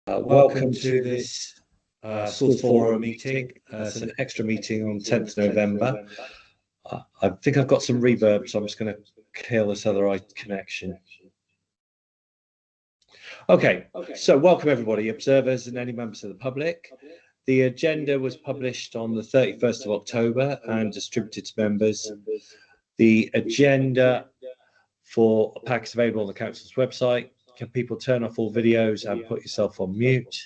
Welcome to this Schools Forum meeting. It's an extra meeting on 10th November. I think I've got some reverb, so I'm just going to kill this other connection. Okay, so welcome everybody, observers and any members of the public. The agenda was published on the 31st of October and distributed to members. The agenda for a pack is available on the council's website. Can people turn off all videos and put yourself on mute?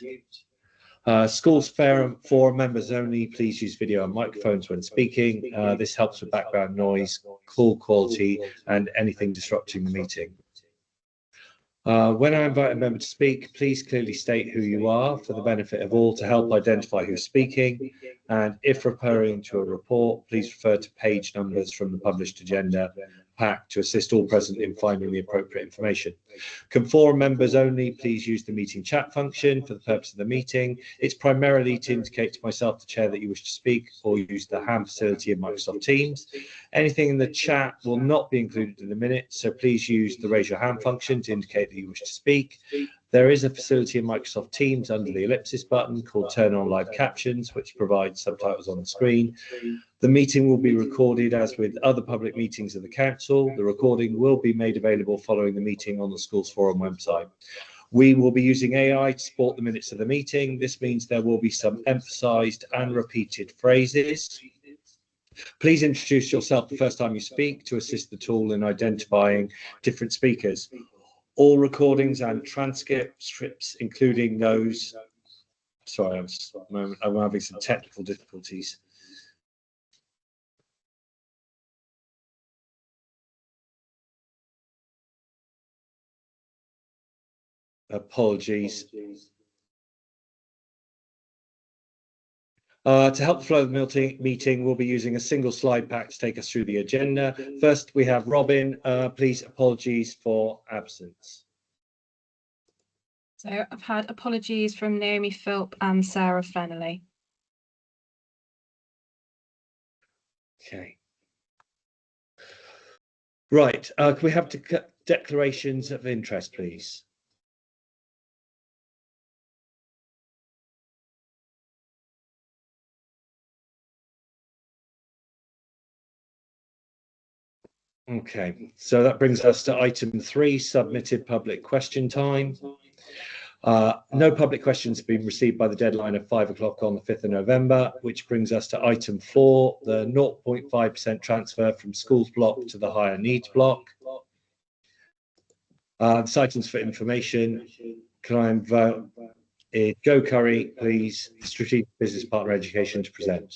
Schools Forum members only, please use video and microphones when speaking. This helps with background noise, call quality, and anything disrupting the meeting. When I invite a member to speak, please clearly state who you are for the benefit of all to help identify who's speaking. And if referring to a report, please refer to page numbers from the published agenda pack to assist all present in finding the appropriate information. Can forum members only please use the meeting chat function for the purpose of the meeting. It's primarily to indicate to myself, the chair, that you wish to speak, or use the hand facility in Microsoft Teams. Anything in the chat will not be included in the minutes, so please use the raise your hand function to indicate that you wish to speak. There is a facility in Microsoft Teams under the ellipsis button called Turn on Live Captions, which provides subtitles on the screen. The meeting will be recorded as with other public meetings of the council. The recording will be made available following the meeting on the Schools Forum website. We will be using AI to support the minutes of the meeting. This means there will be some emphasised and repeated phrases. Please introduce yourself the first time you speak to assist the tool in identifying different speakers. All recordings and transcripts, including those, sorry, I'm having some technical difficulties. Apologies. To help flow the meeting, we'll be using a single slide pack to take us through the agenda. First, we have Robin. Please, apologies for absence. So I've had apologies from Naomi Philp and Sarah Fennelly. Okay. Right. Can we have declarations of interest, please? Okay, so that brings us to item 3, submitted public question time. No public questions have been received by the deadline of 5 o'clock on the 5th of November, which brings us to item 4, the 0.5% transfer from schools block to the higher needs block. This item's for information. Can I invite Joe Curry, please, Strategic Business Partner Education, to present?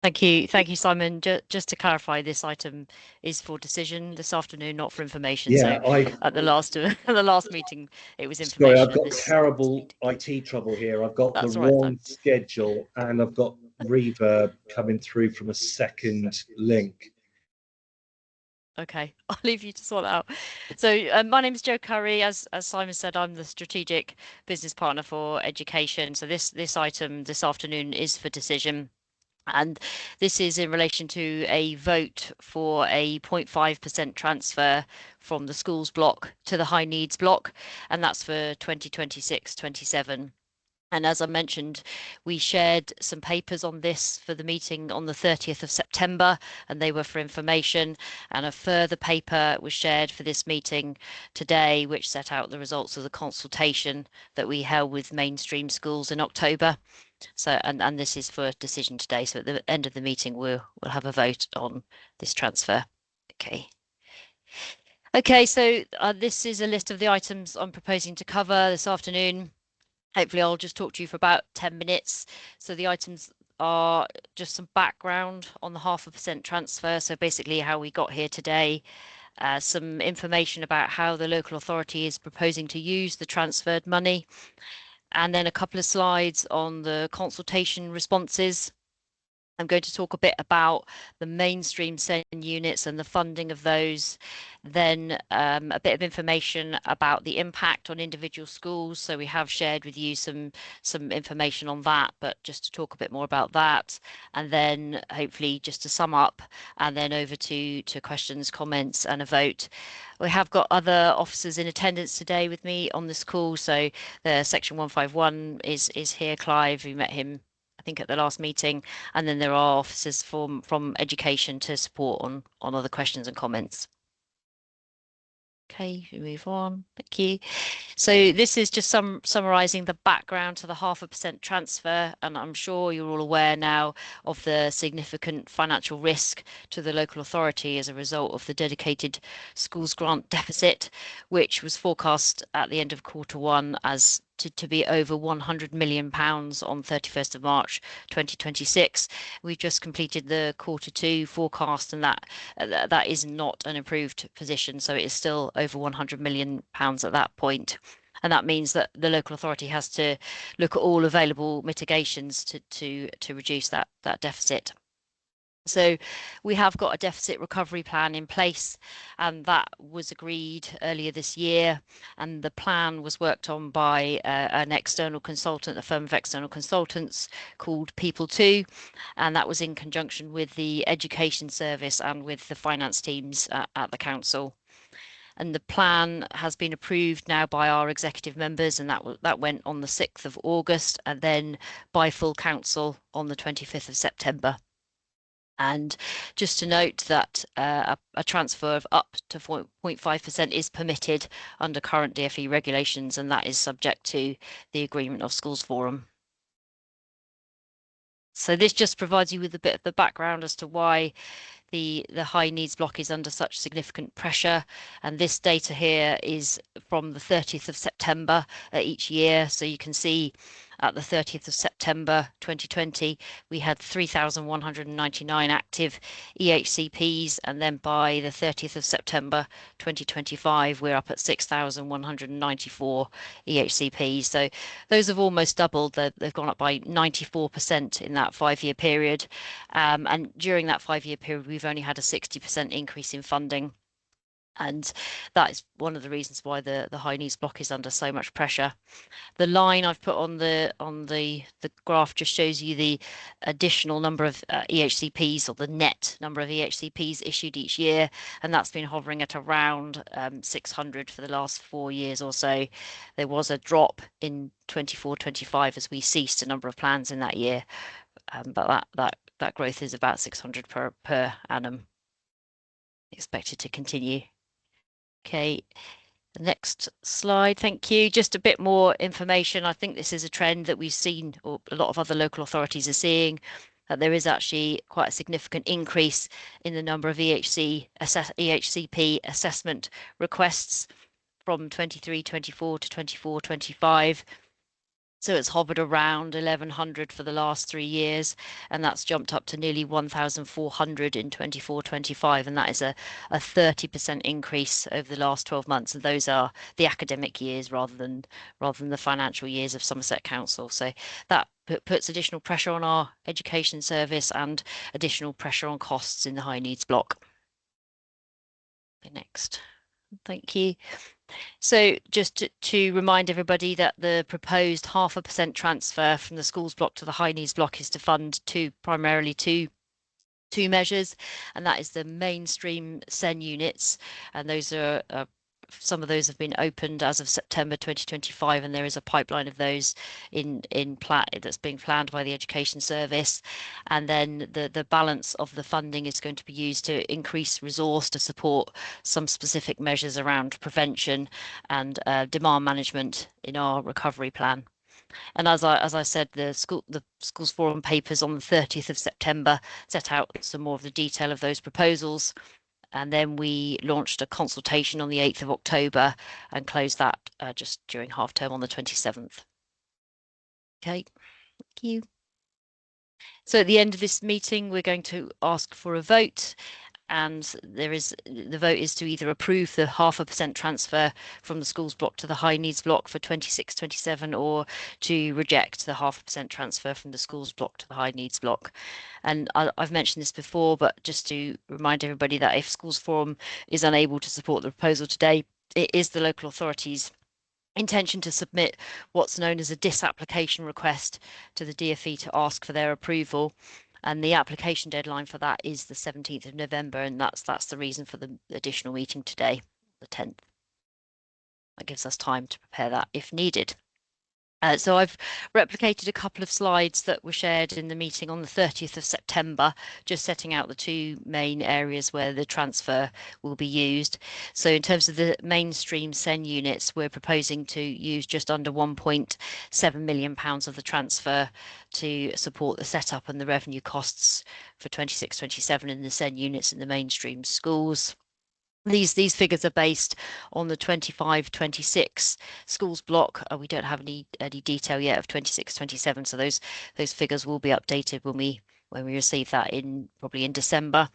Thank you, Simon. Just to clarify, this item is for decision this afternoon, not for information. Yeah, so at the last meeting, it was information. Sorry, I've got terrible IT trouble here. I've got the wrong schedule, and I've got reverb coming through from a second link. Okay, I'll leave you to sort that out. So my name is Joe Curry. As Simon said, I'm the Strategic Business Partner for Education. So this item this afternoon is for decision. And this is in relation to a vote for a 0.5% transfer from the schools block to the high needs block, and that's for 2026-27. And as I mentioned, we shared some papers on this for the meeting on the 30th of September, and they were for information. And a further paper was shared for this meeting today, which set out the results of the consultation that we held with mainstream schools in October. So, and this is for decision today. So at the end of the meeting, we'll have a vote on this transfer. Okay, so this is a list of the items I'm proposing to cover this afternoon. Hopefully I'll just talk to you for about 10 minutes. So the items are just some background on the 0.5% transfer. So basically how we got here today, some information about how the local authority is proposing to use the transferred money, and then a couple of slides on the consultation responses. I'm going to talk a bit about the mainstream SEN units and the funding of those, then a bit of information about the impact on individual schools. So we have shared with you some information on that, but just to talk a bit more about that, and then hopefully just to sum up, and then over to questions, comments, and a vote. We have got other officers in attendance today with me on this call. So the Section 151 is here, Clive. We met him, I think, at the last meeting, and then there are officers from education to support on other questions and comments. Okay, we move on. Thank you. So this is just summarising the background to the 0.5% transfer, and I'm sure you're all aware now of the significant financial risk to the local authority as a result of the dedicated schools grant deficit, which was forecast at the end of Q1 as to be over £100 million on 31st of March 2026. We've just completed the Q2 forecast, and that is not an improved position, so it is still over £100 million at that point. And that means that the local authority has to look at all available mitigations to reduce that deficit. So we have got a deficit recovery plan in place, and that was agreed earlier this year, and the plan was worked on by an external consultant, a firm of external consultants called People2, and that was in conjunction with the education service and with the finance teams at the council. And the plan has been approved now by our executive members, and that went on the 6th of August, and then by full council on the 25th of September. And just to note that a transfer of up to 0.5% is permitted under current DfE regulations, and that is subject to the agreement of Schools Forum. So this just provides you with a bit of the background as to why the high needs block is under such significant pressure, and this data here is from the 30th of September each year. So you can see at the 30th of September 2020 we had 3,199 active EHCPs, and then by the 30th of September 2025 we're up at 6,194 EHCPs. So those have almost doubled. They've gone up by 94% in that 5-year period, and during that 5-year period we've only had a 60% increase in funding, and that is one of the reasons why the high needs block is under so much pressure. The line I've put on the graph just shows you the additional number of EHCPs, or the net number of EHCPs issued each year, and that's been hovering at around 600 for the last 4 years or so. There was a drop in 24-25 as we ceased a number of plans in that year, but that growth is about 600 per annum, expected to continue. Okay, the next slide, thank you. Just a bit more information. I think this is a trend that we've seen, or a lot of other local authorities are seeing, that there is actually quite a significant increase in the number of EHCP assessment requests from 23-24 to 24-25. So it's hovered around 1,100 for the last 3 years, and that's jumped up to nearly 1,400 in 24-25, and that is a 30% increase over the last 12 months. And those are the academic years rather than the financial years of Somerset Council. So that puts additional pressure on our education service and additional pressure on costs in the high needs block. Next, thank you. So just to remind everybody that the proposed 0.5% transfer from the schools block to the high needs block is to fund primarily two measures, and that is the mainstream SEN units, and those are some of those have been opened as of September 2025, and there is a pipeline of those in that's being planned by the education service. And then the balance of the funding is going to be used to increase resource to support some specific measures around prevention and demand management in our recovery plan. And as I said, the Schools Forum papers on the 30th of September set out some more of the detail of those proposals. And then we launched a consultation on the 8th of October and closed that just during half term on the 27th. Okay, thank you. So at the end of this meeting, we're going to ask for a vote. and the vote is to either approve the 0.5% transfer from the schools block to the high needs block for 26-27, or to reject the 0.5% transfer from the schools block to the high needs block. And I've mentioned this before, but just to remind everybody that if Schools Forum is unable to support the proposal today, it is the local authority's intention to submit what's known as a disapplication request to the DfE to ask for their approval. And the application deadline for that is the 17th of November, and that's the reason for the additional meeting today, the 10th. That gives us time to prepare that if needed. So I've replicated a couple of slides that were shared in the meeting on the 30th of September, just setting out the two main areas where the transfer will be used. So in terms of the mainstream SEN units, we're proposing to use just under £1.7 million of the transfer to support the setup and the revenue costs for 26-27 in the SEN units in the mainstream schools. These figures are based on the 25-26 schools block. We don't have any detail yet of 26-27, so those figures will be updated when we receive that probably in December.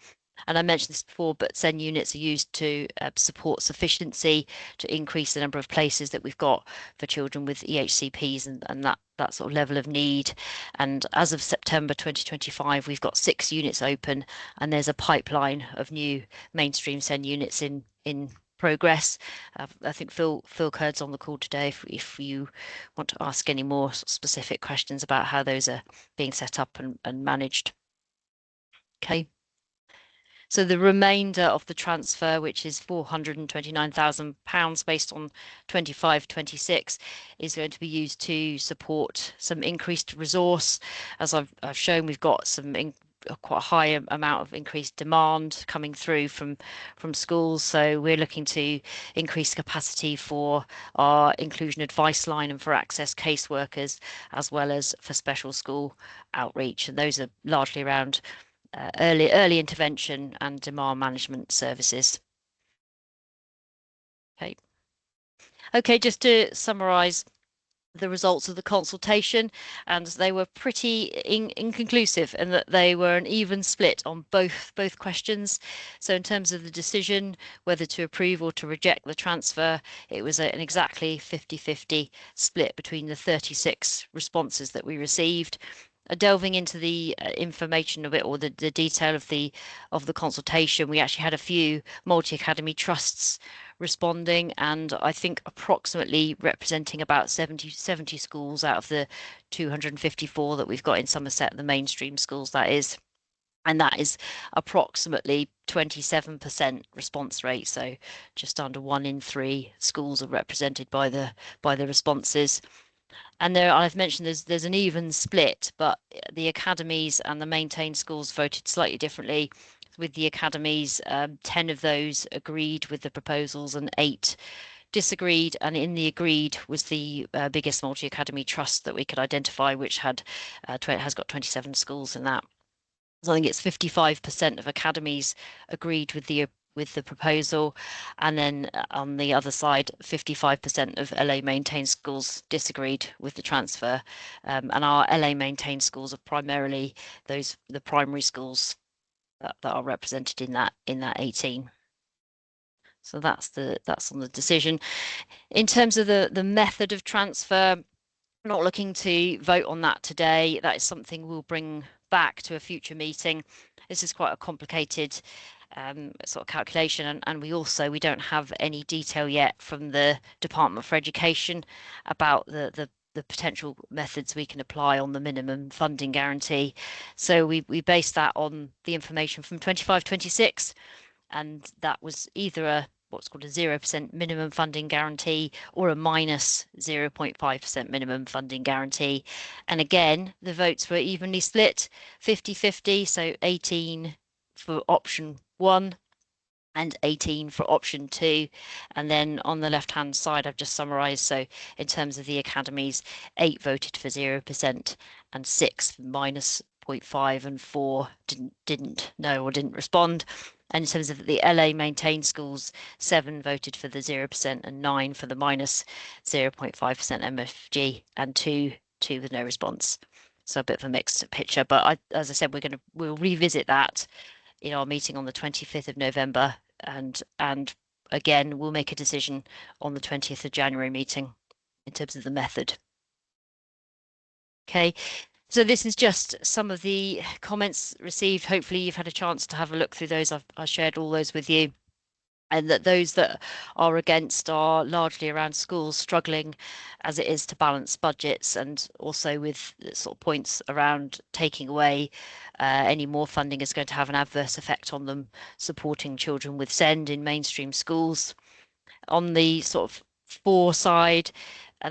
And I mentioned this before, but SEN units are used to support sufficiency, to increase the number of places that we've got for children with EHCPs and that sort of level of need. And as of September 2025, we've got 6 units open, and there's a pipeline of new mainstream SEN units in progress. I think Phil Kurd's on the call today if you want to ask any more specific questions about how those are being set up and managed. Okay. So the remainder of the transfer, which is £429,000 based on 25-26, is going to be used to support some increased resource. As I've shown, we've got some quite a high amount of increased demand coming through from schools. So we're looking to increase capacity for our inclusion advice line and for access caseworkers, as well as for special school outreach. And those are largely around early intervention and demand management services. Okay, just to summarise the results of the consultation, and they were pretty inconclusive in that they were an even split on both questions. So in terms of the decision whether to approve or to reject the transfer, it was an exactly 50-50 split between the 36 responses that we received. Delving into the information of it, or the detail of the consultation, we actually had a few multi-academy trusts responding, and I think approximately representing about 70 schools out of the 254 that we've got in Somerset, the mainstream schools that is. And that is approximately 27% response rate. So just under 1 in 3 schools are represented by the responses. And I've mentioned there's an even split, but the academies and the maintained schools voted slightly differently. With the academies, 10 of those agreed with the proposals and 8 disagreed. And in the agreed was the biggest multi-academy trust that we could identify, which has got 27 schools in that. So I think it's 55% of academies agreed with the proposal, and then on the other side 55% of LA maintained schools disagreed with the transfer, and our LA maintained schools are primarily the primary schools that are represented in that 18. So that's on the decision. In terms of the method of transfer, not looking to vote on that today. That is something we'll bring back to a future meeting. This is quite a complicated sort of calculation, and we don't have any detail yet from the Department for Education about the potential methods we can apply on the minimum funding guarantee. So we based that on the information from 25-26, and that was either what's called a 0% minimum funding guarantee or a minus 0.5% minimum funding guarantee. And again, the votes were evenly split, 50-50, so 18 for option 1 and 18 for option 2. And then on the left hand side, I've just summarised. So in terms of the academies, 8 voted for 0% and 6 for minus 0.5, and 4 didn't know or didn't respond. And in terms of the LA maintained schools, 7 voted for the 0% and 9 for the minus 0.5% MFG, and 2 with no response. So a bit of a mixed picture, but as I said, we'll revisit that in our meeting on the 25th of November, and again we'll make a decision on the 20th of January meeting in terms of the method. Okay, so this is just some of the comments received. Hopefully you've had a chance to have a look through those. I've shared all those with you. And that those that are against are largely around schools struggling as it is to balance budgets, and also with sort of points around taking away any more funding is going to have an adverse effect on them supporting children with SEND in mainstream schools. On the sort of for side,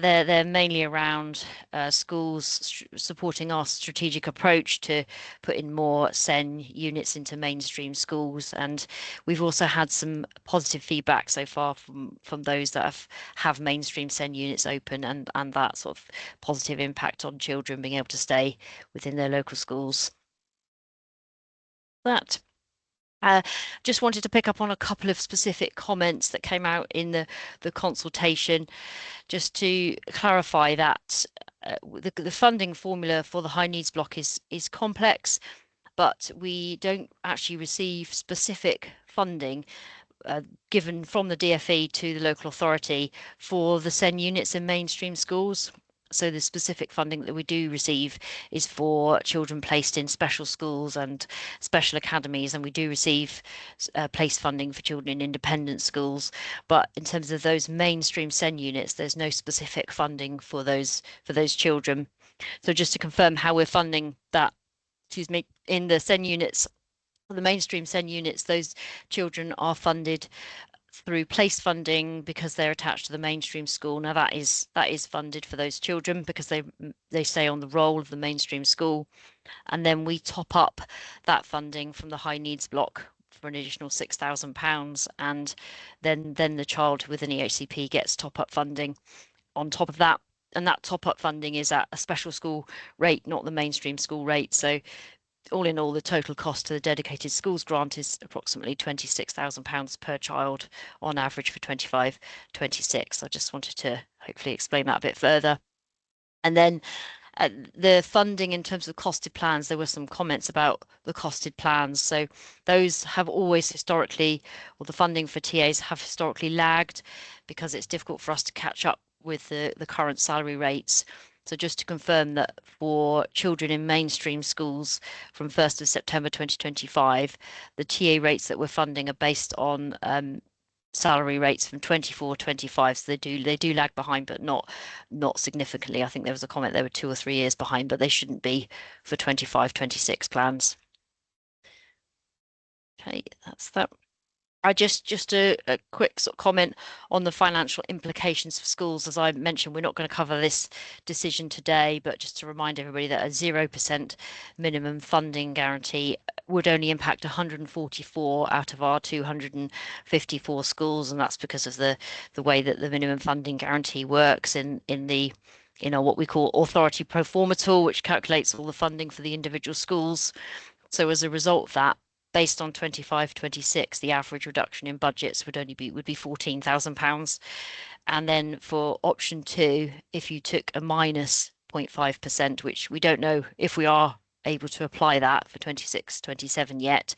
they're mainly around schools supporting our strategic approach to put in more SEN units into mainstream schools, and we've also had some positive feedback so far from those that have mainstream SEN units open, and that sort of positive impact on children being able to stay within their local schools. That just wanted to pick up on a couple of specific comments that came out in the consultation, just to clarify that the funding formula for the high needs block is complex, but we don't actually receive specific funding given from the DfE to the local authority for the SEN units in mainstream schools. So the specific funding that we do receive is for children placed in special schools and special academies, and we do receive place funding for children in independent schools. But in terms of those mainstream SEN units, there's no specific funding for those children. So just to confirm how we're funding that, excuse me, in the SEN units, the mainstream SEN units, those children are funded through place funding because they're attached to the mainstream school. Now that is funded for those children because they stay on the roll of the mainstream school, and then we top up that funding from the high needs block for an additional £6,000, and then the child with an EHCP gets top up funding on top of that, and that top up funding is at a special school rate, not the mainstream school rate. So all in all, the total cost to the dedicated schools grant is approximately £26,000 per child on average for 25-26. I just wanted to hopefully explain that a bit further. And then the funding in terms of costed plans, there were some comments about the costed plans. So those have always historically, or the funding for TAs have historically lagged because it's difficult for us to catch up with the current salary rates. So just to confirm that for children in mainstream schools from 1st of September 2025, the TA rates that we're funding are based on salary rates from 24-25. So they do lag behind, but not significantly. I think there was a comment they were 2 or 3 years behind, but they shouldn't be for 25-26 plans. Okay, that's that. I just a quick sort of comment on the financial implications for schools. As I mentioned, we're not going to cover this decision today, but just to remind everybody that a 0% minimum funding guarantee would only impact 144 out of our 254 schools, and that's because of the way that the minimum funding guarantee works in the what we call authority pro forma tool, which calculates all the funding for the individual schools. So as a result of that, based on 25-26, the average reduction in budgets would be £14,000. And then for option 2, if you took a minus 0.5%, which we don't know if we are able to apply that for 26-27 yet,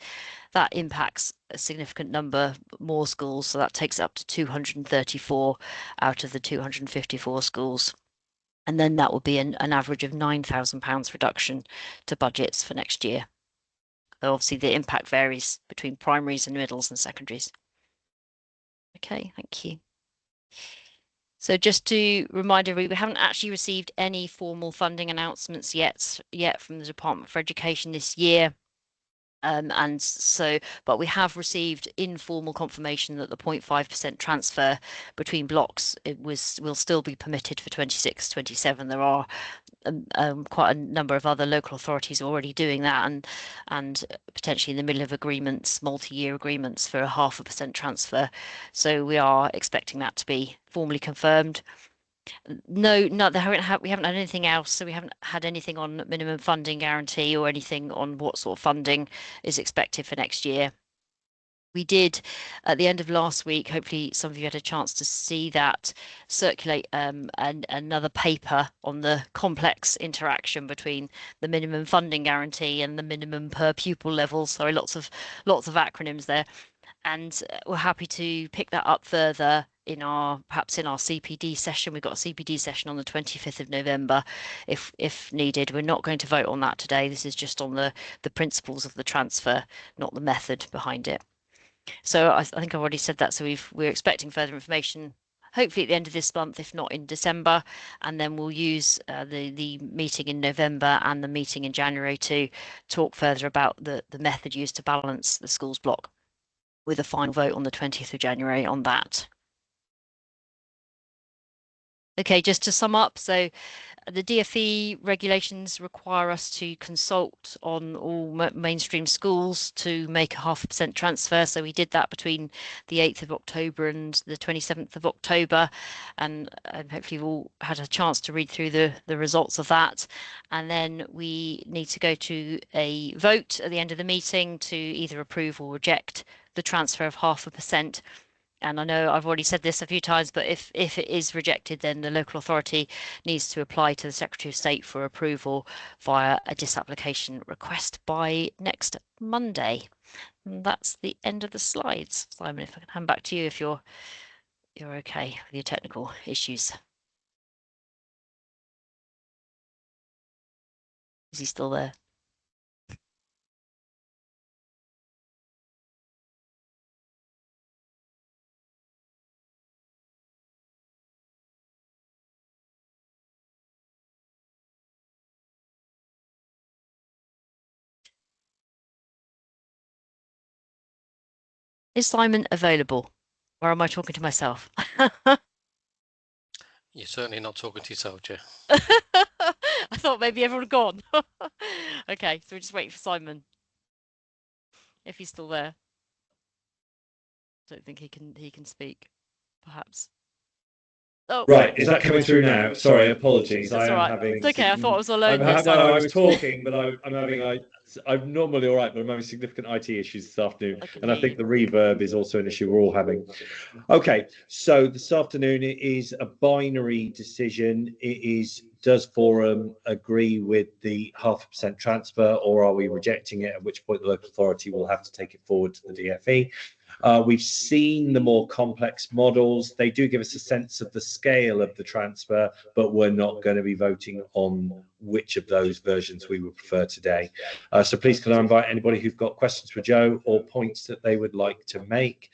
that impacts a significant number more schools. So that takes up to 234 out of the 254 schools. And then that would be an average of £9,000 reduction to budgets for next year. Obviously, the impact varies between primaries and middles and secondaries. Okay, thank you. So just to remind everybody, we haven't actually received any formal funding announcements yet from the Department for Education this year. And so, but we have received informal confirmation that the 0.5% transfer between blocks will still be permitted for 26-27. There are quite a number of other local authorities already doing that, and potentially in the middle of agreements, multi-year agreements for a 0.5% transfer. So we are expecting that to be formally confirmed. No, we haven't had anything else. So we haven't had anything on minimum funding guarantee or anything on what sort of funding is expected for next year. We did at the end of last week, hopefully some of you had a chance to see that, circulate another paper on the complex interaction between the minimum funding guarantee and the minimum per pupil level. Sorry, lots of acronyms there. And we're happy to pick that up further perhaps in our CPD session. We've got a CPD session on the 25th of November if needed. We're not going to vote on that today. This is just on the principles of the transfer, not the method behind it. So I think I've already said that. So we're expecting further information, hopefully at the end of this month, if not in December, and then we'll use the meeting in November and the meeting in January to talk further about the method used to balance the schools block, with a final vote on the 20th of January on that. Okay, just to sum up, so the DfE regulations require us to consult on all mainstream schools to make a 0.5% transfer. So we did that between the 8th of October and the 27th of October. And hopefully you've all had a chance to read through the results of that. And then we need to go to a vote at the end of the meeting to either approve or reject the transfer of 0.5%. And I know I've already said this a few times, but if it is rejected, then the local authority needs to apply to the Secretary of State for approval via a disapplication request by next Monday. And that's the end of the slides. Simon, if I can hand back to you if you're okay with your technical issues. Is he still there? Is Simon available? Or am I talking to myself? You're certainly not talking to yourself, Joe. I thought maybe everyone had gone. Okay, so we're just waiting for Simon. If he's still there. Don't think he can speak, perhaps. Oh, Right, is that coming through now? Sorry, apologies. That's all right. Having. It's okay. I thought I was alone. No, I was talking, but I'm having. I'm normally all right, but I'm having significant IT issues this afternoon, and I think the reverb is also an issue we're all having. Okay, so this afternoon it is a binary decision. It is, does Forum agree with the 0.5% transfer, or are we rejecting it? At which point the local authority will have to take it forward to the DfE. We've seen the more complex models. They do give us a sense of the scale of the transfer, but we're not going to be voting on which of those versions we would prefer today. So please can I invite anybody who've got questions for Joe or points that they would like to make.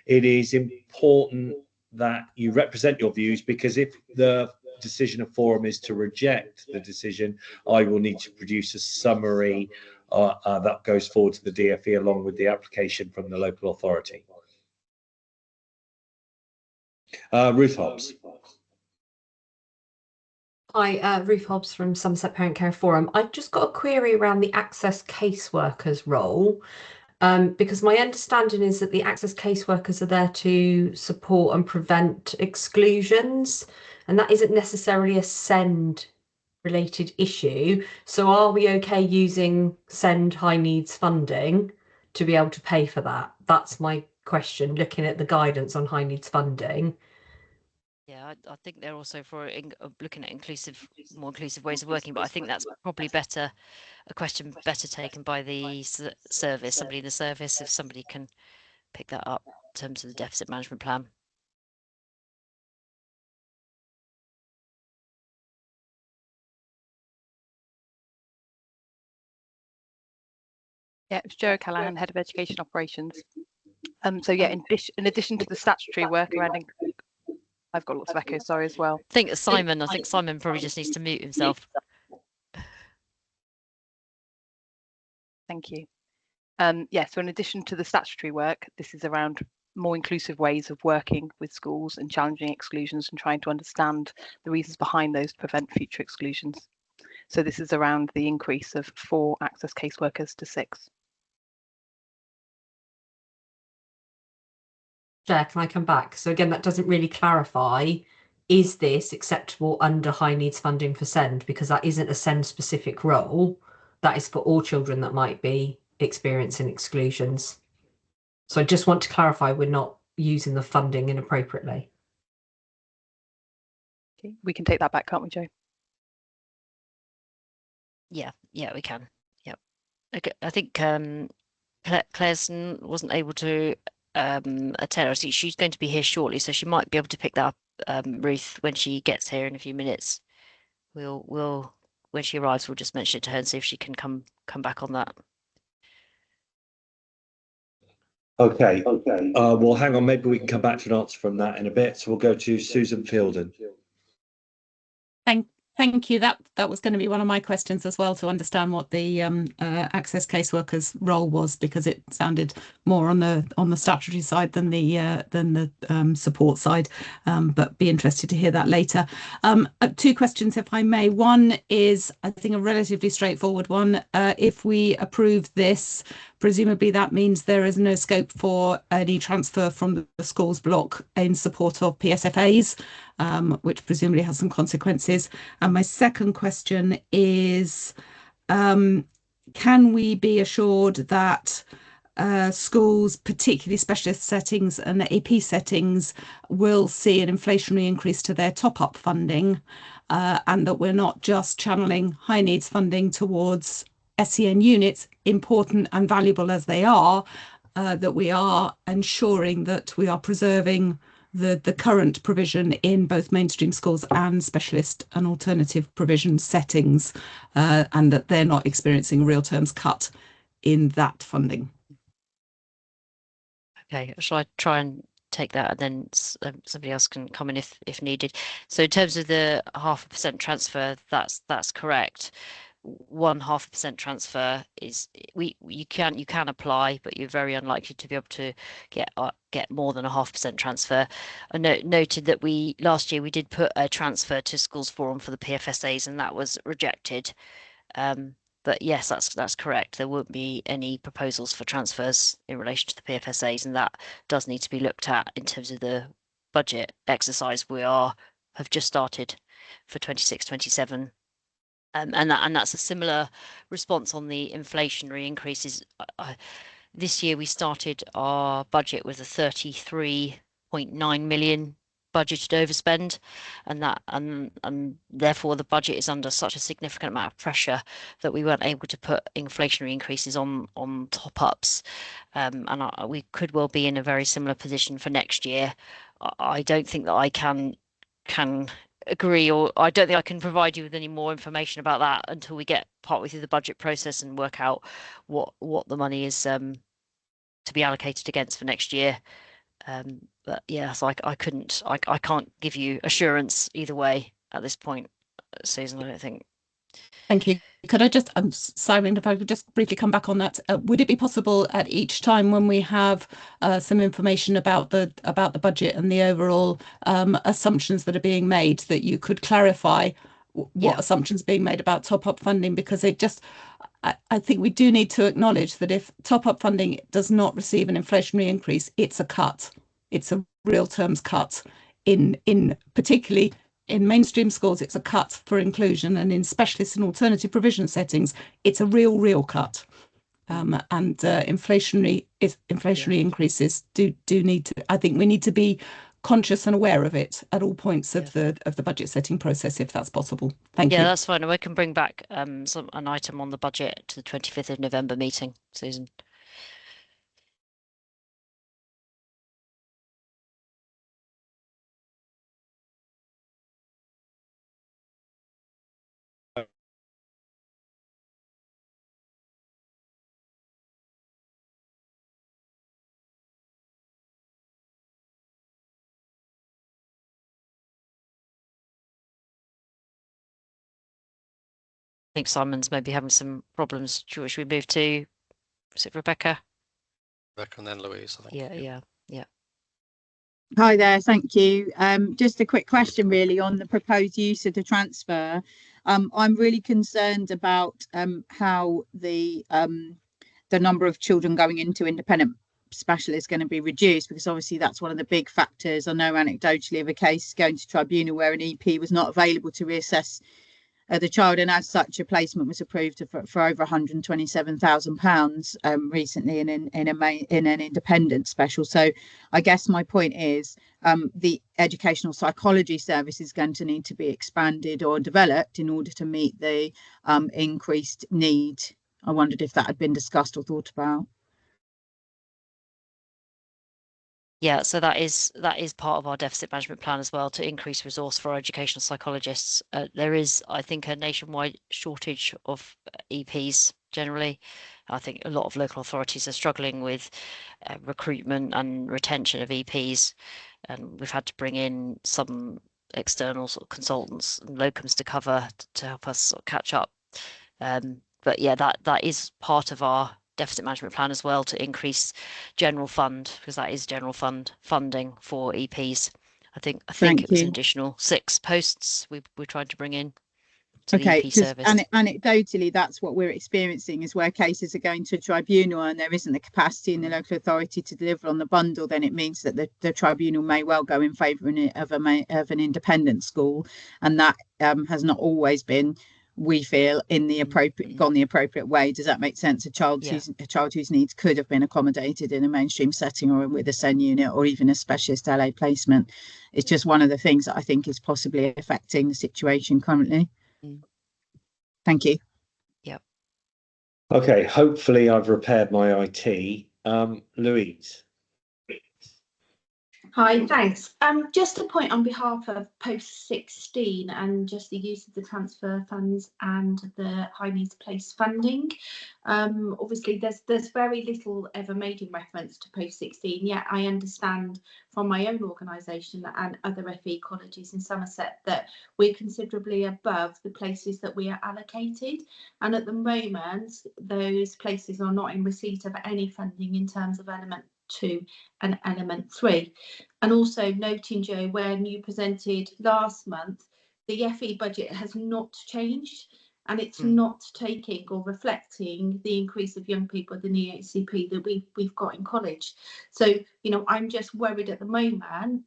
It is important that you represent your views, because if the decision of Forum is to reject the decision, I will need to produce a summary that goes forward to the DfE along with the application from the local authority. Ruth Hobbs. Hi, Ruth Hobbs from Somerset Parent Care Forum. I've just got a query around the access caseworkers role, because my understanding is that the access caseworkers are there to support and prevent exclusions, and that isn't necessarily a SEND related issue. So are we okay using SEND high needs funding to be able to pay for that? That's my question, looking at the guidance on high needs funding. Yeah, I think they're also for looking at more inclusive ways of working, but I think that's probably a question better taken by the service, somebody in the service, if somebody can pick that up in terms of the deficit management plan. Yeah, it's Jo Callahan, Head of Education Operations. So yeah, in addition to the statutory work around, I've got lots of echo, sorry, as well. I think Simon probably just needs to mute himself. Thank you. Yeah, so in addition to the statutory work, this is around more inclusive ways of working with schools and challenging exclusions and trying to understand the reasons behind those to prevent future exclusions. So this is around the increase of 4 access caseworkers to 6. Chair, can I come back? So again, that doesn't really clarify, is this acceptable under high needs funding for SEND? Because that isn't a SEND specific role. That is for all children that might be experiencing exclusions. So I just want to clarify we're not using the funding inappropriately. Okay, we can take that back, can't we, Jo? Yeah, we can. Yep. Okay, I think Claire's wasn't able to attend. I think she's going to be here shortly, so she might be able to pick that up, Ruth, when she gets here in a few minutes. We'll when she arrives, we'll just mention it to her and see if she can come back on that. Okay. Well, hang on. Maybe we can come back to an answer from that in a bit. So we'll go to Susan Fielden. Thank you. That was going to be one of my questions as well, to understand what the access caseworker's role was, because it sounded more on the statutory side than the support side. But be interested to hear that later. 2 questions, if I may. One is, I think, a relatively straightforward one. If we approve this, presumably that means there is no scope for any transfer from the schools block in support of PSFAs, which presumably has some consequences. And my second question is, can we be assured that schools, particularly specialist settings and AP settings, will see an inflationary increase to their top-up funding, and that we're not just channeling high needs funding towards SEN units, important and valuable as they are, that we are ensuring that we are preserving the current provision in both mainstream schools and specialist and alternative provision settings, and that they're not experiencing real terms cut in that funding. Okay, shall I try and take that, and then somebody else can come in if needed. So in terms of the 0.5% transfer, that's correct. 1.5% transfer is you can apply, but you're very unlikely to be able to get more than a 0.5% transfer. I noted that last year we did put a transfer to Schools Forum for the PFSAs, and that was rejected. But yes, that's correct. There won't be any proposals for transfers in relation to the PFSAs, and that does need to be looked at in terms of the budget exercise we have just started for 26-27. And that's a similar response on the inflationary increases. This year we started our budget with a 33.9 million budgeted overspend, and therefore the budget is under such a significant amount of pressure that we weren't able to put inflationary increases on top ups, and we could well be in a very similar position for next year. I don't think that I can agree, or I don't think I can provide you with any more information about that until we get partway through the budget process and work out what the money is to be allocated against for next year. But yeah, so I can't give you assurance either way at this point, Susan, I don't think. Thank you. Could I just, Simon, if I could just briefly come back on that, would it be possible at each time when we have some information about the budget and the overall assumptions that are being made, that you could clarify what assumptions are being made about top-up funding? Because I think we do need to acknowledge that if top-up funding does not receive an inflationary increase, it's a cut. It's a real terms cut. In particularly in mainstream schools, it's a cut for inclusion, and in specialist and alternative provision settings, it's a real cut. And inflationary increases do need to. I think we need to be conscious and aware of it at all points of the budget setting process, if that's possible. Thank you. Yeah, that's fine. We can bring back an item on the budget to the 25th of November meeting, Susan. I think Simon's maybe having some problems. Should we move to, is it Rebecca? Rebecca and then Louise, I think. Yeah. Hi there, thank you. Just a quick question really on the proposed use of the transfer. I'm really concerned about how the number of children going into independent special is going to be reduced, because obviously that's one of the big factors. I know anecdotally of a case going to tribunal where an EP was not available to reassess the child, and as such a placement was approved for over £127,000 recently in an independent special. So I guess my point is the educational psychology service is going to need to be expanded or developed in order to meet the increased need. I wondered if that had been discussed or thought about. Yeah, so that is part of our deficit management plan as well, to increase resource for our educational psychologists. There is, I think, a nationwide shortage of EPs generally. I think a lot of local authorities are struggling with recruitment and retention of EPs, and we've had to bring in some external sort of consultants and locums to cover to help us sort of catch up. But yeah, that is part of our deficit management plan as well, to increase general fund, because that is general fund funding for EPs. I think it was an additional 6 posts we're trying to bring in to the EP service. Anecdotally, that's what we're experiencing, is where cases are going to tribunal and there isn't the capacity in the local authority to deliver on the bundle, then it means that the tribunal may well go in favour of an independent school, and that has not always been, we feel, gone the appropriate way. Does that make sense? A child whose needs could have been accommodated in a mainstream setting or with a SEN unit or even a specialist LA placement. It's just one of the things that I think is possibly affecting the situation currently. Thank you. Yeah. Okay, hopefully I've repaired my IT. Louise. Hi, thanks. Just a point on behalf of post 16 and just the use of the transfer funds and the high needs place funding. Obviously there's very little ever made in reference to post 16, yet I understand from my own organisation and other FE colleges in Somerset that we're considerably above the places that we are allocated, and at the moment those places are not in receipt of any funding in terms of element 2 and element 3. And also noting, Joe, when you presented last month, the FE budget has not changed, and it's not taking or reflecting the increase of young people in the EHCP that we've got in college. So, you know, I'm just worried at the moment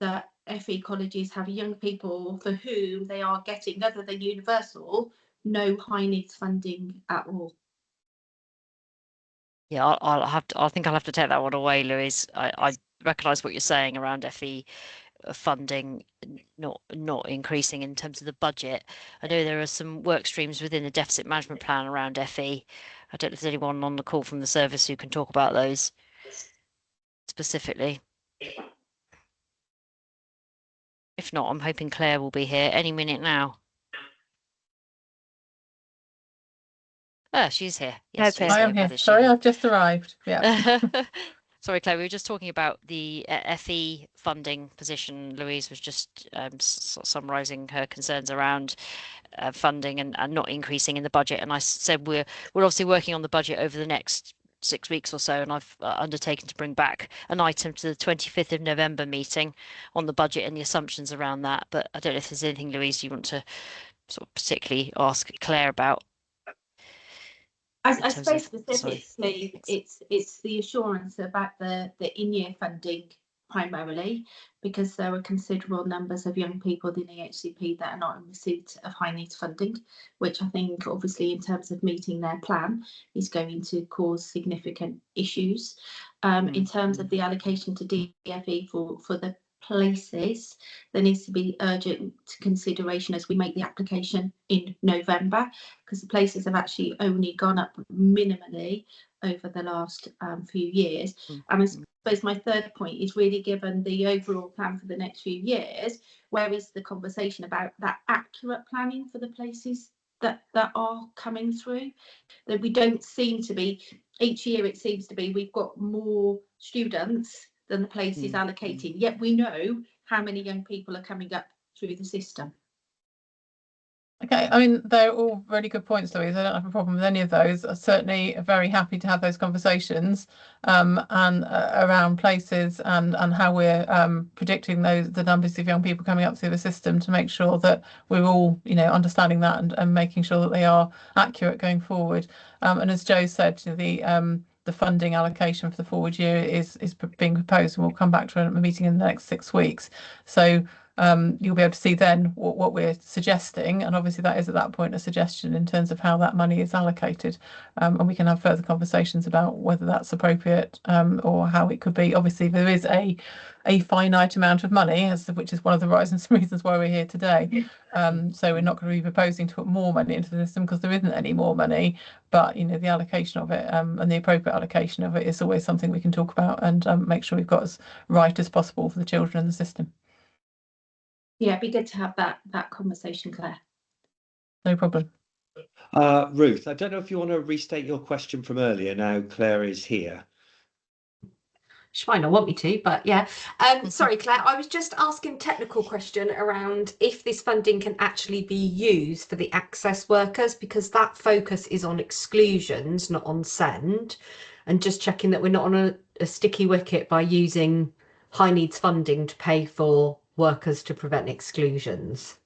that FE colleges have young people for whom they are getting, other than universal, no high needs funding at all. Yeah, I think I'll have to take that one away, Louise. I recognise what you're saying around FE funding not increasing in terms of the budget. I know there are some work streams within the deficit management plan around FE. I don't know if there's anyone on the call from the service who can talk about those specifically. If not, I'm hoping Claire will be here any minute now. Oh, she's here. Yes, I am here. Sorry, I've just arrived. Yeah. Sorry, Claire, we were just talking about the FE funding position. Louise was just summarising her concerns around funding and not increasing in the budget. And I said we're obviously working on the budget over the next 6 weeks or so, and I've undertaken to bring back an item to the 25th of November meeting on the budget and the assumptions around that. But I don't know if there's anything, Louise, you want to sort of particularly ask Claire about. I suppose specifically it's the assurance about the in-year funding primarily, because there are considerable numbers of young people in the EHCP that are not in receipt of high needs funding, which I think obviously in terms of meeting their plan is going to cause significant issues. In terms of the allocation to DFE for the places, there needs to be urgent consideration as we make the application in November, because the places have actually only gone up minimally over the last few years. And I suppose my third point is really, given the overall plan for the next few years, where is the conversation about that accurate planning for the places that are coming through? That we don't seem to be, each year it seems to be we've got more students than the places allocating, yet we know how many young people are coming up through the system. Okay, I mean, they're all really good points, Louise. I don't have a problem with any of those. I'm certainly very happy to have those conversations and around places and how we're predicting the numbers of young people coming up through the system, to make sure that we're all, you know, understanding that and making sure that they are accurate going forward. And as Joe said, the funding allocation for the forward year is being proposed, and we'll come back to a meeting in the next 6 weeks. So you'll be able to see then what we're suggesting, and obviously that is at that point a suggestion in terms of how that money is allocated, and we can have further conversations about whether that's appropriate, or how it could be. Obviously there is a finite amount of money, which is one of the reasons why we're here today. So we're not going to be proposing to put more money into the system because there isn't any more money, but you know, the allocation of it, and the appropriate allocation of it is always something we can talk about and make sure we've got as right as possible for the children in the system. Yeah, it'd be good to have that conversation, Claire. No problem. Ruth, I don't know if you want to restate your question from earlier now Claire is here. She might not want me to, but yeah. Sorry, Claire, I was just asking a technical question around if this funding can actually be used for the access workers, because that focus is on exclusions, not on SEND, and just checking that we're not on a sticky wicket by using high needs funding to pay for workers to prevent exclusions.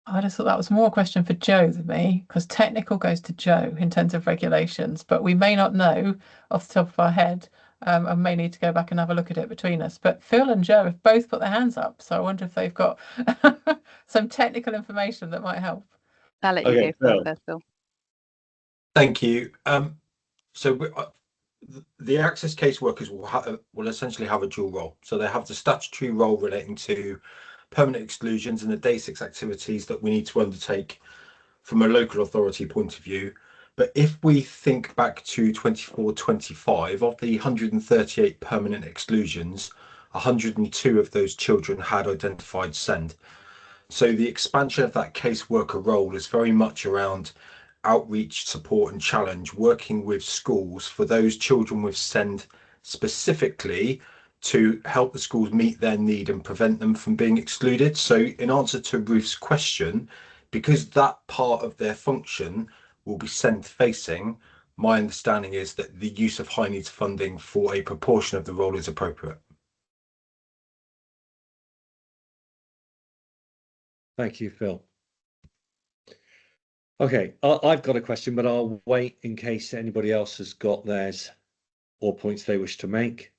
I just thought that was more a question for Joe than me, because technical goes to Joe in terms of regulations, but we may not know off the top of our head, and may need to go back and have a look at it between us. But Phil and Joe have both put their hands up, so I wonder if they've got some technical information that might help. I'll let you go first, Phil. Thank you. The access caseworkers will essentially have a dual role. So they have the statutory role relating to permanent exclusions and the Day 6 activities that we need to undertake from a local authority point of view. But if we think back to 24-25, of the 138 permanent exclusions, 102 of those children had identified SEND. So the expansion of that caseworker role is very much around outreach, support and challenge, working with schools for those children with SEND specifically to help the schools meet their need and prevent them from being excluded. So in answer to Ruth's question, because that part of their function will be SEND facing, my understanding is that the use of high needs funding for a proportion of the role is appropriate. Thank you, Phil. Okay, I've got a question, but I'll wait in case anybody else has got theirs or points they wish to make.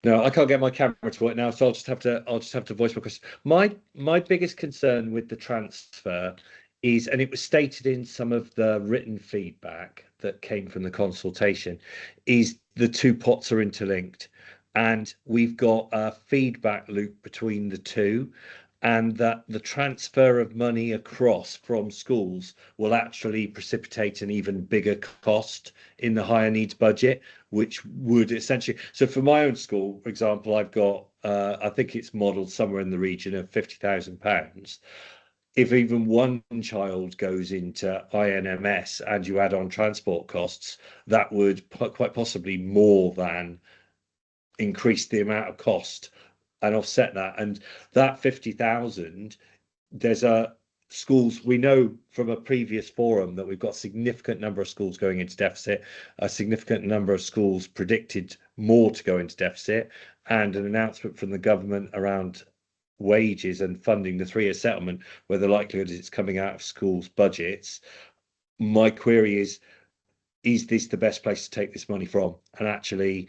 No, I can't get my camera to work now, so I'll just have to voice my question. My biggest concern with the transfer is, and it was stated in some of the written feedback that came from the consultation, is the two pots are interlinked, and we've got a feedback loop between the two, and that the transfer of money across from schools will actually precipitate an even bigger cost in the higher needs budget, which would essentially, so for my own school, for example, I've got, I think it's modelled somewhere in the region of £50,000. If even one child goes into INMS and you add on transport costs, that would quite possibly more than increase the amount of cost and offset that. And that 50,000, there's schools, we know from a previous forum that we've got a significant number of schools going into deficit, a significant number of schools predicted more to go into deficit, and an announcement from the government around wages and funding the 3-year settlement, where the likelihood is it's coming out of schools' budgets. My query is this the best place to take this money from? And actually,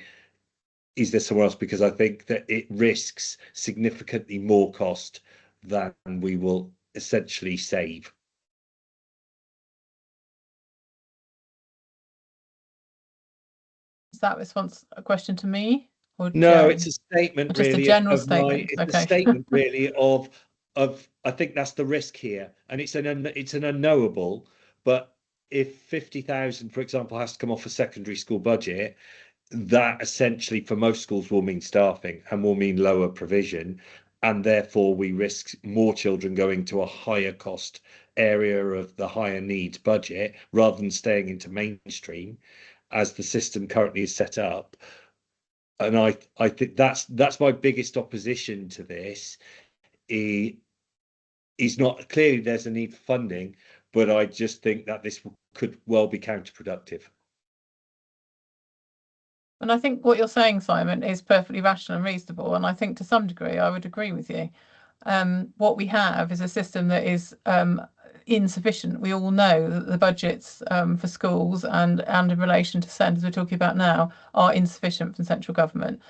is there somewhere else? Because I think that it risks significantly more cost than we will essentially save. Is that response a question to me? Or no, Joe? it's a statement, or just really. A general statement. It's a statement really of I think that's the risk here, and it's an unknowable. But if 50,000, for example, has to come off a secondary school budget, that essentially for most schools will mean staffing and will mean lower provision, and therefore we risk more children going to a higher cost area of the higher needs budget rather than staying into mainstream as the system currently is set up. And I think that's my biggest opposition to this. Is not clearly there's a need for funding, but I just think that this could well be counterproductive. And I think what you're saying, Simon, is perfectly rational and reasonable. And I think to some degree, I would agree with you. What we have is a system that is insufficient. We all know that the budgets for schools and in relation to SEND, as we're talking about now, are insufficient from central government.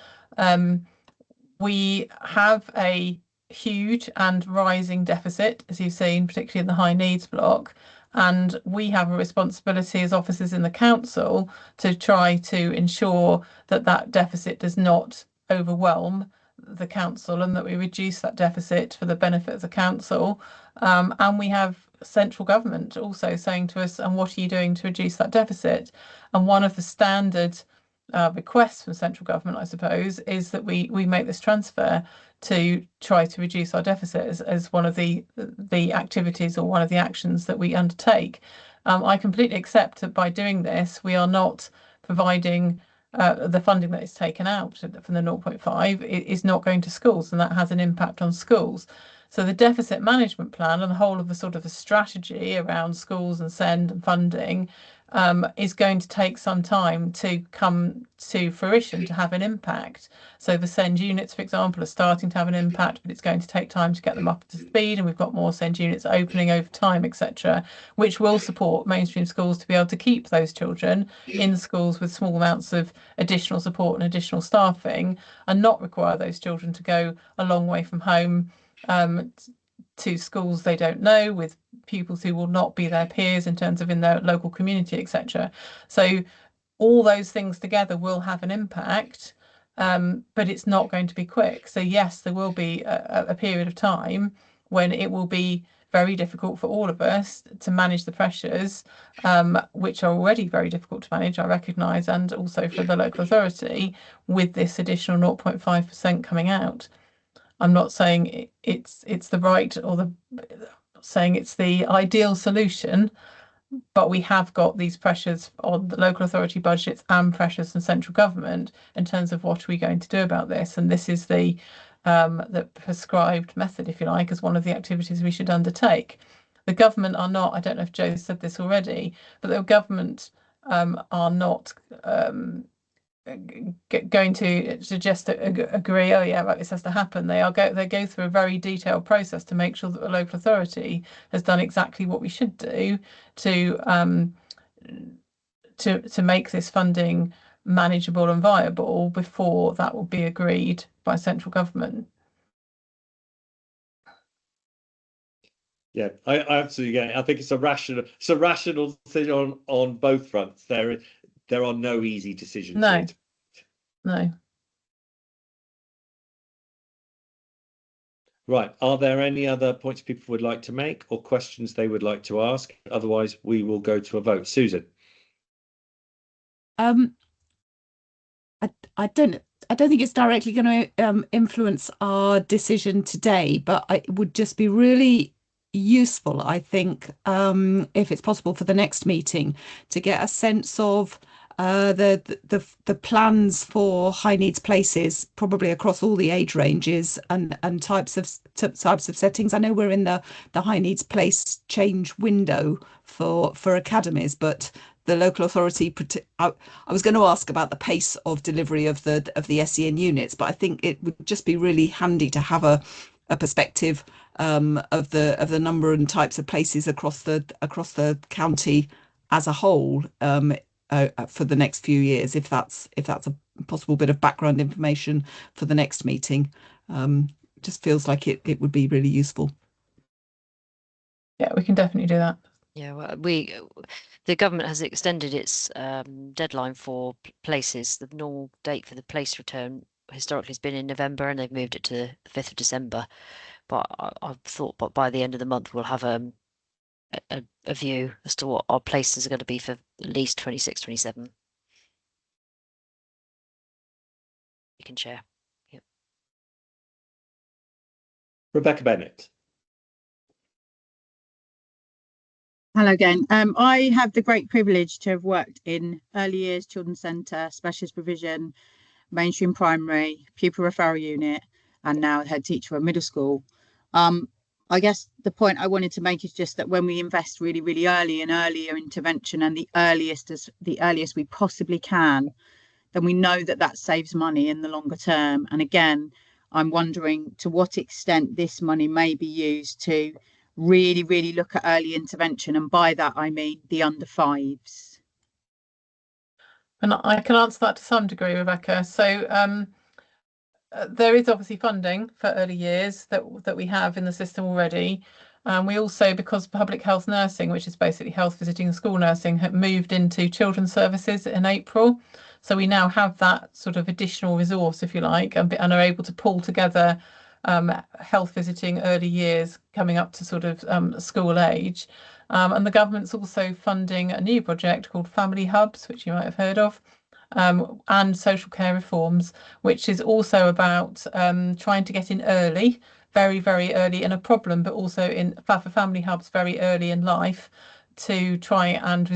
We have a huge and rising deficit, as you've seen, particularly in the high needs block. And we have a responsibility as officers in the council to try to ensure that that deficit does not overwhelm the council and that we reduce that deficit for the benefit of the council. And we have central government also saying to us, and what are you doing to reduce that deficit? And one of the standard requests from central government, I suppose, is that we make this transfer to try to reduce our deficit as one of the activities or one of the actions that we undertake. I completely accept that by doing this, we are not providing the funding that is taken out from the 0.5 is not going to schools, and that has an impact on schools. So the deficit management plan and the whole of the sort of the strategy around schools and SEND and funding is going to take some time to come to fruition, to have an impact. So the SEND units, for example, are starting to have an impact, but it's going to take time to get them up to speed, and we've got more SEND units opening over time, etc., which will support mainstream schools to be able to keep those children in schools with small amounts of additional support and additional staffing, and not require those children to go a long way from home to schools they don't know, with pupils who will not be their peers in terms of in their local community, etc. So all those things together will have an impact, but it's not going to be quick. So yes, there will be a period of time when it will be very difficult for all of us to manage the pressures, which are already very difficult to manage, I recognise, and also for the local authority with this additional 0.5% coming out. I'm not saying it's the right or saying it's the ideal solution, but we have got these pressures on the local authority budgets and pressures from central government in terms of what are we going to do about this. And this is the prescribed method, if you like, as one of the activities we should undertake. The government are not, I don't know if Joe said this already, but the government are not going to just agree, oh yeah, right, this has to happen. They go through a very detailed process to make sure that the local authority has done exactly what we should do to make this funding manageable and viable before that will be agreed by central government. Yeah, I absolutely get it. I think it's a rational thing on both fronts. There are no easy decisions. No. Right. Are there any other points people would like to make or questions they would like to ask? Otherwise, we will go to a vote. Susan. I don't think it's directly going to influence our decision today, but it would just be really useful, I think, if it's possible for the next meeting, to get a sense of the plans for high needs places, probably across all the age ranges and types of settings. I know we're in the high needs place change window for academies, but the local authority, I was going to ask about the pace of delivery of the SEN units, but I think it would just be really handy to have a perspective of the number and types of places across the county as a whole, for the next few years, if that's a possible bit of background information for the next meeting. Just feels like it would be really useful. Yeah, we can definitely do that. Yeah, well, the government has extended its deadline for places. The normal date for the place return historically has been in November, and they've moved it to the 5th of December. But I thought by the end of the month we'll have a view as to what our places are going to be for at least 26, 27. You can share. Yep. Rebecca Bennett. Hello again. I have the great privilege to have worked in early years, children's centre, specialist provision, mainstream primary, pupil referral unit, and now head teacher at middle school. I guess the point I wanted to make is just that when we invest really, really early in earlier intervention and the earliest we possibly can, then we know that saves money in the longer term. And again, I'm wondering to what extent this money may be used to really, really look at early intervention. And by that, I mean the under fives. And I can answer that to some degree, Rebecca. So there is obviously funding for early years that we have in the system already. We also, because public health nursing, which is basically health visiting and school nursing, have moved into children's services in April. So we now have that sort of additional resource, if you like, and are able to pull together health visiting early years coming up to sort of school age. And the government's also funding a new project called Family Hubs, which you might have heard of, and social care reforms, which is also about trying to get in early, very, very early in a problem, but also for Family Hubs very early in life, to try and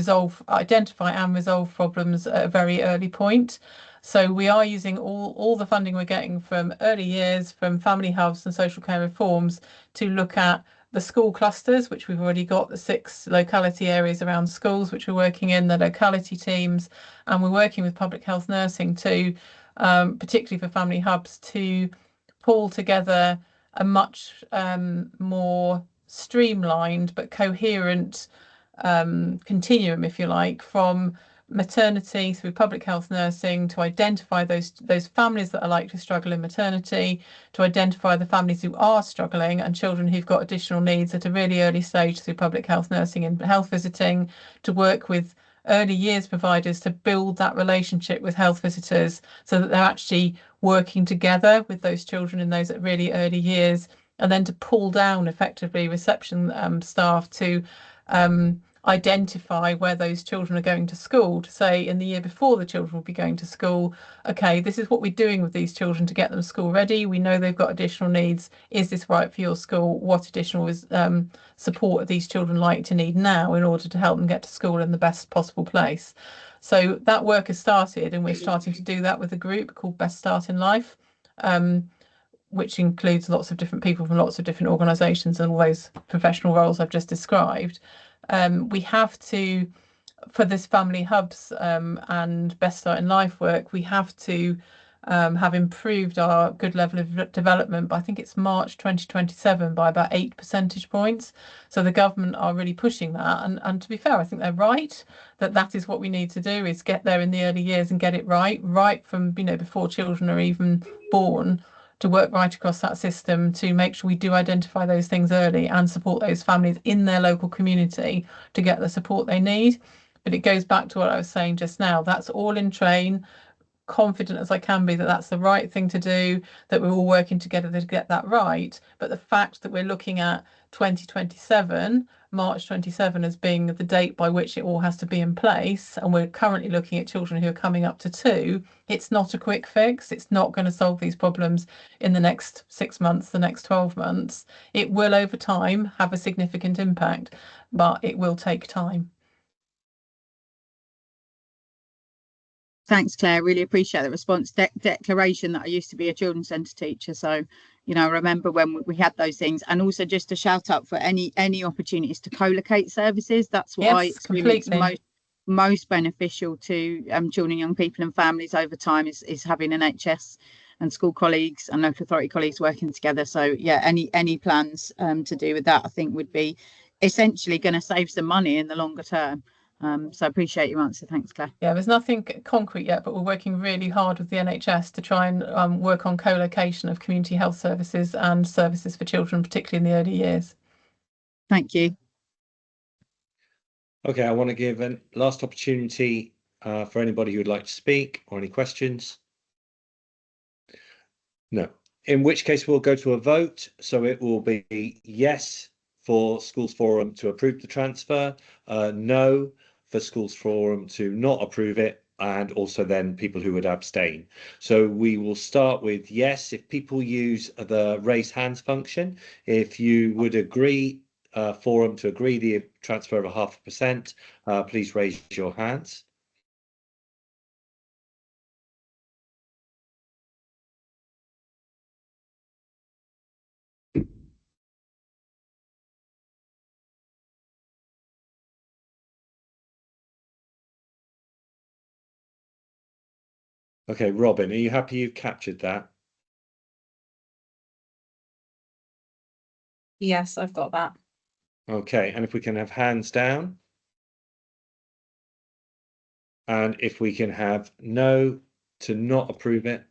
identify and resolve problems at a very early point. So we are using all the funding we're getting from early years, from Family Hubs and social care reforms, to look at the school clusters, which we've already got, the 6 locality areas around schools, which we're working in, the locality teams, and we're working with public health nursing to, particularly for Family Hubs, to pull together a much more streamlined but coherent continuum, if you like, from maternity through public health nursing, to identify those families that are likely to struggle in maternity, to identify the families who are struggling and children who've got additional needs at a really early stage through public health nursing and health visiting, to work with early years providers to build that relationship with health visitors so that they're actually working together with those children in those really early years, and then to pull down effectively reception staff to identify where those children are going to school, to say in the year before the children will be going to school, okay, this is what we're doing with these children to get them school ready. We know they've got additional needs. Is this right for your school? What additional support are these children likely to need now in order to help them get to school in the best possible place? So that work has started, and we're starting to do that with a group called Best Start in Life, which includes lots of different people from lots of different organisations and all those professional roles I've just described. We have to, for this Family Hubs and Best Start in Life work, we have to have improved our good level of development by, I think it's March 2027, by about 8 percentage points. So the government are really pushing that, and to be fair, I think they're right, that is what we need to do, is get there in the early years and get it right from, you know, before children are even born, to work right across that system to make sure we do identify those things early and support those families in their local community to get the support they need. But it goes back to what I was saying just now. That's all in train, confident as I can be that that's the right thing to do, that we're all working together to get that right. But the fact that we're looking at 2027, March 27 as being the date by which it all has to be in place, and we're currently looking at children who are coming up to 2, it's not a quick fix. It's not going to solve these problems in the next 6 months, the next 12 months. It will over time have a significant impact, but it will take time. Thanks, Claire. Really appreciate the response. Declaration that I used to be a children's centre teacher, so you know, I remember when we had those things. And also just to shout out for any opportunities to co-locate services. That's what I experience most beneficial to children, young people and families over time is having NHS and school colleagues and local authority colleagues working together. So yeah, any plans to do with that, I think would be essentially going to save some money in the longer term. So I appreciate your answer. Thanks, Claire. Yeah, there's nothing concrete yet, but we're working really hard with the NHS to try and work on co-location of community health services and services for children, particularly in the early years. Thank you. Okay, I want to give a last opportunity for anybody who would like to speak or any questions. No, in which case we'll go to a vote. So it will be yes for Schools Forum to approve the transfer, no for Schools Forum to not approve it, and also then people who would abstain. So we will start with yes if people use the raise hands function. If you would agree, Forum to agree the transfer of 0.5%, please raise your hands. Okay, Robin, are you happy you've captured that? Yes, I've got that. Okay, and if we can have hands down. And if we can have no to not approve it.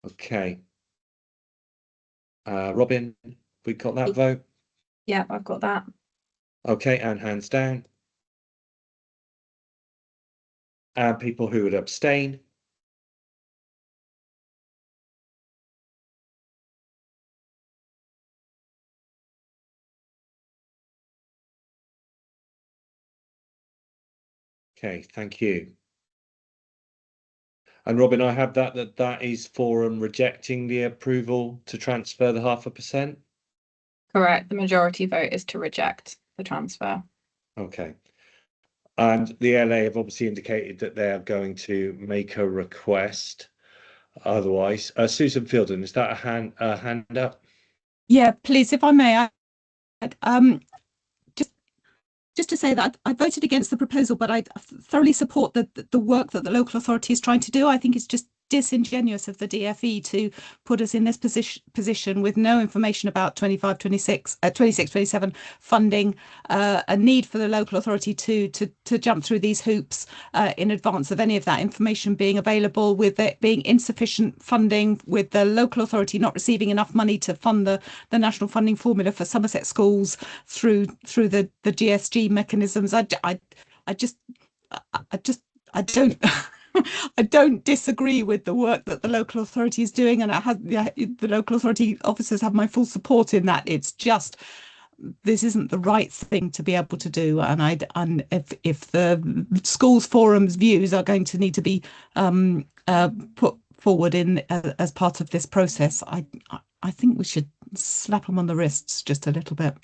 Okay. Robin, we got that vote? Yeah, I've got that. Okay, and hands down. And people who would abstain? Okay, thank you. And Robin, I have that is Forum rejecting the approval to transfer the 0.5%? Correct. The majority vote is to reject the transfer. Okay. And the LA have obviously indicated that they are going to make a request. Otherwise, Susan Fielden, is that a hand up? Yeah, please, if I may, just to say that I voted against the proposal, but I thoroughly support the work that the local authority is trying to do. I think it's just disingenuous of the DFE to put us in this position with no information about 26-27 funding, a need for the local authority to jump through these hoops in advance of any of that information being available, with it being insufficient funding, with the local authority not receiving enough money to fund the national funding formula for Somerset schools through the GSG mechanisms. I don't I don't disagree with the work that the local authority is doing, and the local authority officers have my full support in that. It's just, this isn't the right thing to be able to do, and if the schools forum's views are going to need to be put forward in as part of this process, I think we should slap them on the wrists just a little bit.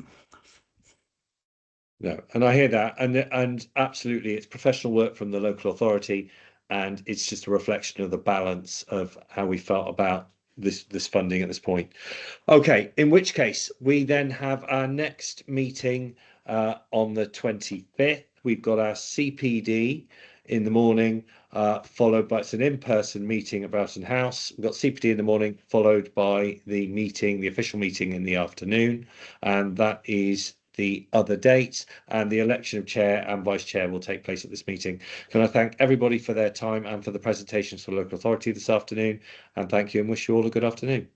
No, and I hear that, and absolutely, it's professional work from the local authority, and it's just a reflection of the balance of how we felt about this funding at this point. Okay, in which case we then have our next meeting on the 25th. We've got our CPD in the morning, followed by, it's an in-person meeting at Broughton House. We've got CPD in the morning, followed by the official meeting in the afternoon, and that is the other dates, and the election of chair and vice chair will take place at this meeting. Can I thank everybody for their time and for the presentations for local authority this afternoon, and thank you and wish you all a good afternoon.